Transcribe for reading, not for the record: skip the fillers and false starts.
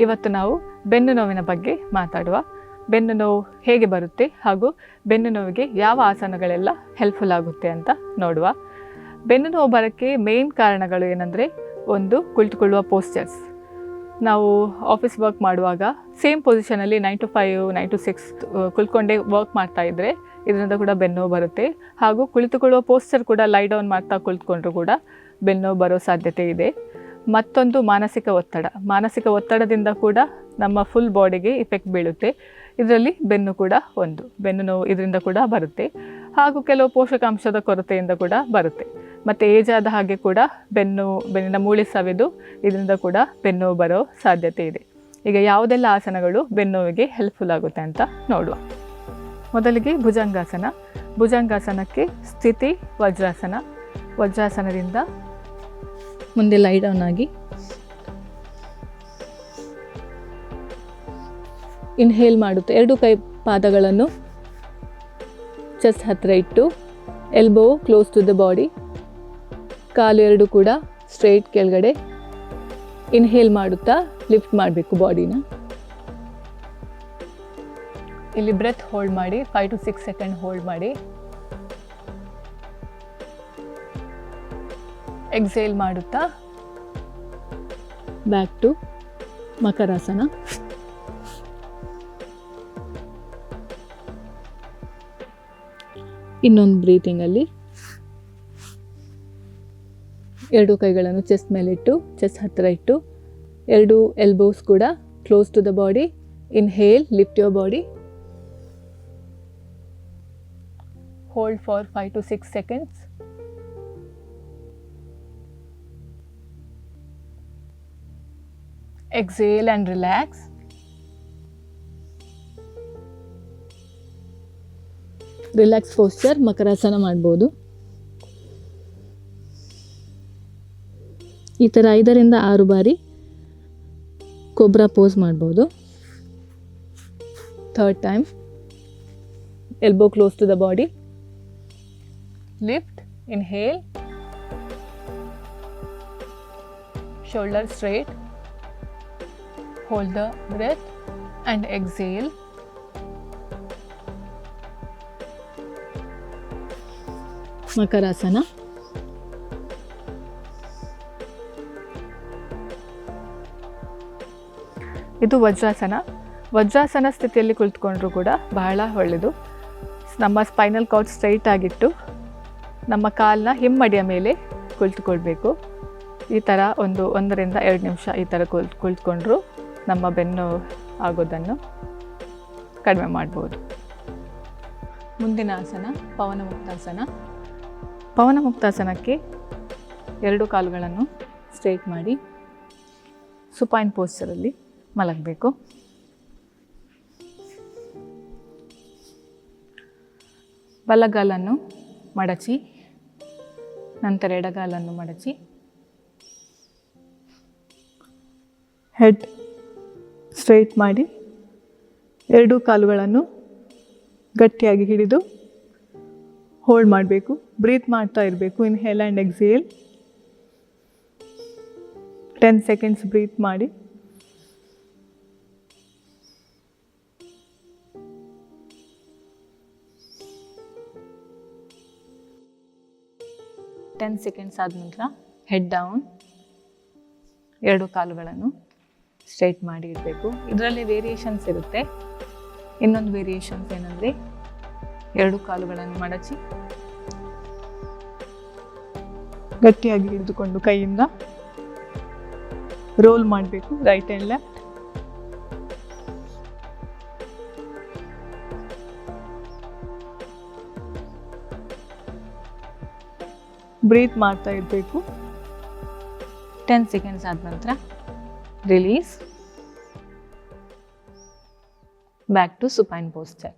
ಇವತ್ತು ನಾವು ಬೆನ್ನು ನೋವಿನ ಬಗ್ಗೆ ಮಾತಾಡುವ. ಬೆನ್ನು ನೋವು ಹೇಗೆ ಬರುತ್ತೆ ಹಾಗೂ ಬೆನ್ನು ನೋವಿಗೆ ಯಾವ ಆಸನಗಳೆಲ್ಲ ಹೆಲ್ಪ್ಫುಲ್ ಆಗುತ್ತೆ ಅಂತ ನೋಡುವ. ಬೆನ್ನು ನೋವು ಬರೋಕ್ಕೆ ಮೇನ್ ಕಾರಣಗಳು ಏನಂದರೆ, ಒಂದು ಕುಳಿತುಕೊಳ್ಳುವ ಪೋಸ್ಚರ್ಸ್. ನಾವು ಆಫೀಸ್ ವರ್ಕ್ ಮಾಡುವಾಗ ಸೇಮ್ ಪೊಸಿಷನಲ್ಲಿ 9 to 5, 9 to 6 ಕುಳ್ಕೊಂಡೇ ವರ್ಕ್ ಮಾಡ್ತಾ ಇದ್ದರೆ ಇದರಿಂದ ಕೂಡ ಬೆನ್ನು ನೋವು ಬರುತ್ತೆ. ಹಾಗೂ ಕುಳಿತುಕೊಳ್ಳುವ ಪೋಸ್ಚರ್ ಕೂಡ ಲೈ ಡೌನ್ ಮಾಡ್ತಾ ಕುಳಿತುಕೊಂಡ್ರೂ ಕೂಡ ಬೆನ್ನು ನೋವು ಬರೋ ಸಾಧ್ಯತೆ ಇದೆ. ಮತ್ತೊಂದು ಮಾನಸಿಕ ಒತ್ತಡದಿಂದ ಕೂಡ ನಮ್ಮ ಫುಲ್ ಬಾಡಿಗೆ ಇಫೆಕ್ಟ್ ಬೀಳುತ್ತೆ. ಇದರಲ್ಲಿ ಬೆನ್ನು ಕೂಡ ಒಂದು. ಬೆನ್ನು ನೋವು ಇದರಿಂದ ಕೂಡ ಬರುತ್ತೆ. ಹಾಗೂ ಕೆಲವು ಪೋಷಕಾಂಶದ ಕೊರತೆಯಿಂದ ಕೂಡ ಬರುತ್ತೆ. ಮತ್ತು ಏಜ್ ಆದ ಹಾಗೆ ಕೂಡ ಬೆನ್ನಿನ ಮೂಳೆ ಸವೆದು ಇದರಿಂದ ಕೂಡ ಬೆನ್ನು ನೋವು ಬರೋ ಸಾಧ್ಯತೆ ಇದೆ. ಈಗ ಯಾವುದೆಲ್ಲ ಆಸನಗಳು ಬೆನ್ನು ನೋವಿಗೆ ಹೆಲ್ಪ್ಫುಲ್ ಆಗುತ್ತೆ ಅಂತ ನೋಡುವ. ಮೊದಲಿಗೆ ಭುಜಂಗಾಸನಕ್ಕೆ ಸ್ಥಿತಿ ವಜ್ರಾಸನದಿಂದ ಮುಂದೆ ಲೈ ಡೌನ್ ಆಗಿ ಇನ್ಹೇಲ್ ಮಾಡುತ್ತೆ. 2 ಕೈ ಪಾದಗಳನ್ನು ಚೆಸ್ಟ್ ಹತ್ತಿರ ಇಟ್ಟು elbow close to the body, ಕಾಲು 2 ಕೂಡ ಸ್ಟ್ರೈಟ್ ಕೆಳಗಡೆ. ಇನ್ಹೇಲ್ ಮಾಡುತ್ತಾ ಲಿಫ್ಟ್ ಮಾಡಬೇಕು ಬಾಡಿನ. ಇಲ್ಲಿ ಬ್ರೆತ್ ಹೋಲ್ಡ್ ಮಾಡಿ 5 to 6 ಸೆಕೆಂಡ್ ಹೋಲ್ಡ್ ಮಾಡಿ. ಎಕ್ಸೇಲ್ ಮಾಡುತ್ತಾ ಬ್ಯಾಕ್ ಟು ಮಕರಾಸನ. ಇನ್ನೊಂದು ಬ್ರೀತಿಂಗಲ್ಲಿ 2 ಕೈಗಳನ್ನು ಚೆಸ್ಟ್ ಮೇಲೆ ಇಟ್ಟು, ಚೆಸ್ಟ್ ಹತ್ತಿರ ಇಟ್ಟು, 2 ಎಲ್ಬೋಸ್ ಕೂಡ close to the body. Inhale, lift your body. Hold for 5 to 6 seconds. Exhale and relax. Relax posture Makarasana ಮಾಡ್ಬೋದು. ಈ ಥರ 5ರಿಂದ 6 ಬಾರಿ ಕೊಬ್ರಾ ಪೋಸ್ ಮಾಡ್ಬೋದು. Third time elbow close to the body, lift, inhale, shoulder straight, hold the breath and exhale. Makarasana. ಇದು ವಜ್ರಾಸನ ಸ್ಥಿತಿಯಲ್ಲಿ ಕುಳಿತುಕೊಂಡ್ರೂ ಕೂಡ ಬಹಳ ಒಳ್ಳೆಯದು. ನಮ್ಮ ಸ್ಪೈನಲ್ ಕಾರ್ಡ್ ಸ್ಟ್ರೈಟ್ ಆಗಿಟ್ಟು ನಮ್ಮ ಕಾಲನ್ನ ಹಿಮ್ಮಡಿಯ ಮೇಲೆ ಕುಳಿತುಕೊಳ್ಬೇಕು. ಈ ಥರ 1 ರಿಂದ 2 ನಿಮಿಷ ಈ ಥರ ಕುಳಿತುಕೊಂಡ್ರು ನಮ್ಮ ಬೆನ್ನು ಆಗೋದನ್ನು ಕಡಿಮೆ ಮಾಡ್ಬೋದು. ಮುಂದಿನ ಆಸನ ಪವನಮುಕ್ತಾಸನಕ್ಕೆ 2 ಕಾಲುಗಳನ್ನು ಸ್ಟ್ರೈಟ್ ಮಾಡಿ ಸುಪೈನ್ ಪೋಸ್ಚರಲ್ಲಿ ಮಲಗಬೇಕು. ಬಲಗಾಲನ್ನು ಮಡಚಿ, ನಂತರ ಎಡಗಾಲನ್ನು ಮಡಚಿ, ಹೆಡ್ ಸ್ಟ್ರೈಟ್ ಮಾಡಿ 2 ಕಾಲುಗಳನ್ನು ಗಟ್ಟಿಯಾಗಿ ಹಿಡಿದು ಹೋಲ್ಡ್ ಮಾಡಬೇಕು. ಬ್ರೀತ್ ಮಾಡ್ತಾ ಇರಬೇಕು. Inhale and exhale. 10 seconds breathe ಮಾಡಿ. ಸೆಕೆಂಡ್ಸ್ ಆದ ನಂತರ ಹೆಡ್ ಡೌನ್, 2 ಕಾಲುಗಳನ್ನು ಸ್ಟ್ರೈಟ್ ಮಾಡಿ ಇರಬೇಕು. ಇದರಲ್ಲಿ ವೇರಿಯೇಷನ್ಸ್ ಇರುತ್ತೆ. ಇನ್ನೊಂದು ವೇರಿಯೇಷನ್ಸ್ ಏನಂದರೆ, 2 ಕಾಲುಗಳನ್ನು ಮಡಚಿ ಗಟ್ಟಿಯಾಗಿ ಹಿಡಿದುಕೊಂಡು ಕೈಯಿಂದ ರೋಲ್ ಮಾಡಬೇಕು, ರೈಟ್ ಆ್ಯಂಡ್ ಲೆಫ್ಟ್. ಬ್ರೀತ್ ಮಾಡ್ತಾ ಇರಬೇಕು. 10 seconds ಆದ ನಂತರ release, back to supine posture.